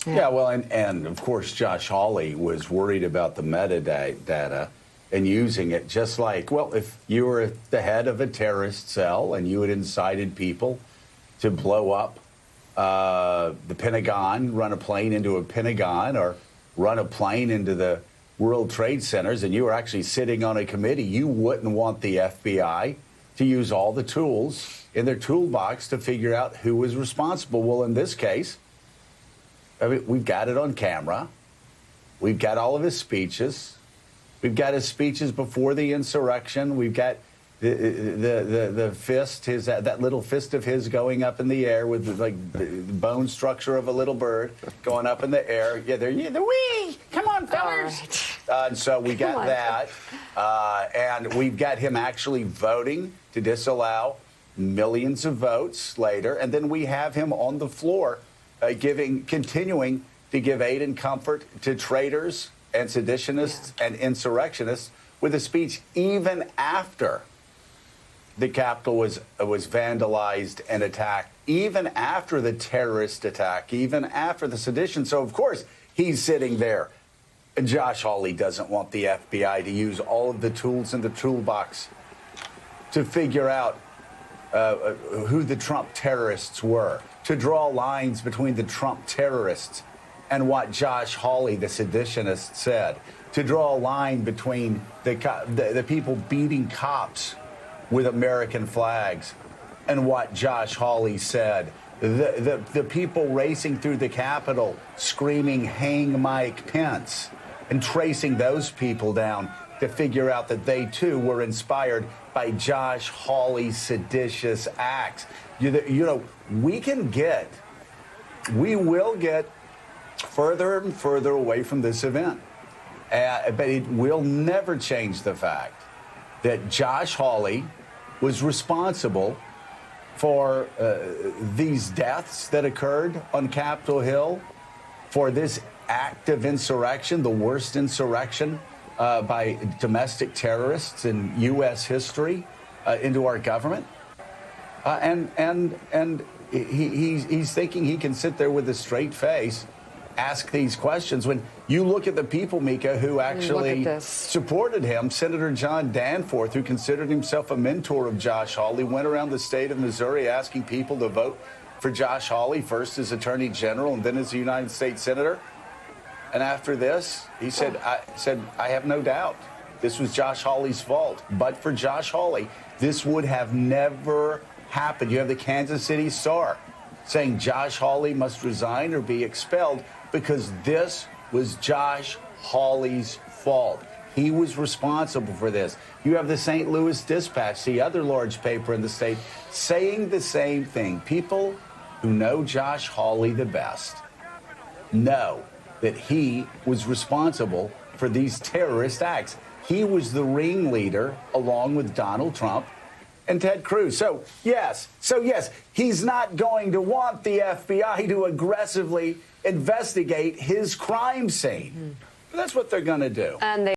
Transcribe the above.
Yeah, well, and of course, Josh Hawley was worried about the metadata and using it just like, well, if you were the head of a terrorist cell and you had incited people to blow up the Pentagon, run a plane into a Pentagon, or run a plane into the World Trade Centers, and you were actually sitting on a committee, you wouldn't want the FBI to use all the tools in their toolbox to figure out who was responsible. Well, in this case, I mean, we've got it on camera. We've got all of his speeches. We've got his speeches before the insurrection. We've got the fist, that little fist of his going up in the air with like the bone structure of a little bird going up in the air. Yeah, the wee. Come on, fellas. Right. And so we got that, and we've got him actually voting to disallow millions of votes later, and then we have him on the floor continuing to give aid and comfort to traitors and seditionists and insurrectionists with a speech even after the Capitol was vandalized and attacked, even after the terrorist attack, even after the sedition. So, of course, he's sitting there. And Josh Hawley doesn't want the FBI to use all of the tools in the toolbox to figure out who the Trump terrorists were, to draw lines between the Trump terrorists and what Josh Hawley, the seditionist, said, to draw a line between the people beating cops with American flags and what Josh Hawley said, the people racing through the Capitol screaming, "Hang Mike Pence," and tracing those people down to figure out that they, too, were inspired by Josh Hawley's seditious acts. You know, we will get further and further away from this event. But it will never change the fact that Josh Hawley was responsible for these deaths that occurred on Capitol Hill, for this act of insurrection, the worst insurrection by domestic terrorists in U.S. history into our government. And he's thinking he can sit there with a straight face, ask these questions. When you look at the people, Mika, who actually supported him, Senator John Danforth, who considered himself a mentor of Josh Hawley, went around the state of Missouri asking people to vote for Josh Hawley, first as Attorney General and then as a United States Senator. And after this, he said, I have no doubt this was Josh Hawley's fault. But for Josh Hawley, this would have never happened. You have the Kansas City Star saying Josh Hawley must resign or be expelled because this was Josh Hawley's fault. He was responsible for this. You have the St. Louis Dispatch, the other large paper in the state, saying the same thing. People who know Josh Hawley the best know that he was responsible for these terrorist acts. He was the ringleader along with Donald Trump and Ted Cruz. So yes, he's not going to want the FBI to aggressively investigate his crime scene. But that's what they're going to do. And